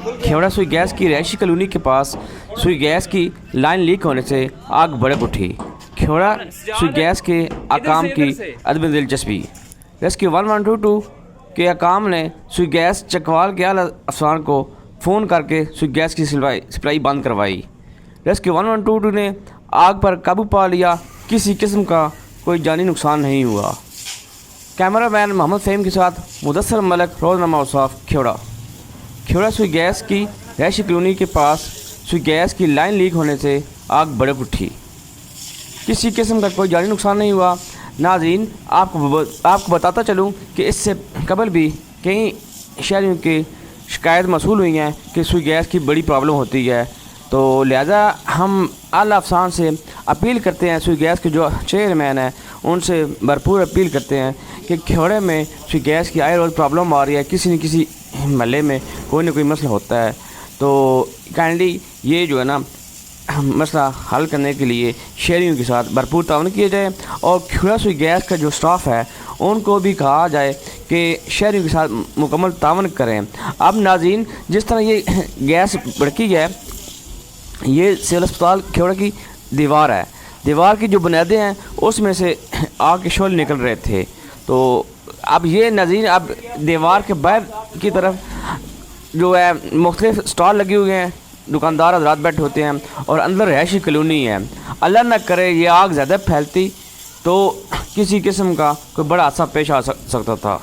खेवड़ा सुई गैस की रहायशी कॉलोनी के पास सुई गैस की लाइन लीक होने से आग भड़क उठी। खेवड़ा सुई गैस के अकाम की अदम दिलचस्पी। रेस्क्यू 1122 के अकाम ने सुई गैस चकवाल के आला अफसरान को फ़ोन करके सुई गैस की सप्लाई बंद करवाई। रेस्क्यू 1122 ने आग पर काबू पा लिया। किसी किस्म का कोई जानी नुकसान नहीं हुआ। कैमरा मैन मोहम्मद फ़हीम के साथ मुदस्सर मलक, रोज़नामा औसाफ, खेवड़ा। खेवड़ा सुई गैस की रहायशी कॉलोनी के पास सुई गैस की लाइन लीक होने से आग भड़क उठी। किसी किस्म का कोई जानी नुकसान नहीं हुआ। नाज़रीन, आपको बताता चलूँ कि इससे कबल भी कई शहरियों की शिकायत मौसूल हुई हैं कि सुई गैस की बड़ी प्रॉब्लम होती है। तो लिहाजा हम आला अफसरान से अपील करते हैं, सुई गैस के जो चेयरमैन हैं उनसे भरपूर अपील करते हैं कि खेवड़े में सुई गैस की आए रोज़ प्रॉब्लम आ रही है। किसी न किसी महल्ले में कोई ना कोई मसला होता है। तो काइंडली ये जो है ना मसला हल करने के लिए शहरियों के साथ भरपूर ताउन किया जाए और खेवड़ा सुई गैस का जो स्टाफ है उनको भी कहा जाए कि शहरियों के साथ मुकम्मल ताउन करें। अब नाज़रीन, जिस तरह ये गैस भड़की है, ये सिविल अस्पताल खेवड़ा की दीवार है। दीवार की जो बुनियादें हैं उसमें से आग के शोले निकल रहे थे। तो अब ये नाज़रीन, अब दीवार के बाहर की तरफ जो है मुख्तलिफ स्टॉल लगे हुए हैं, दुकानदार हज़रात बैठे होते हैं और अंदर रहायशी कॉलोनी है। अल्लाह न करे ये आग ज़्यादा फैलती तो किसी किस्म का कोई बड़ा हादसा पेश आ सकता था।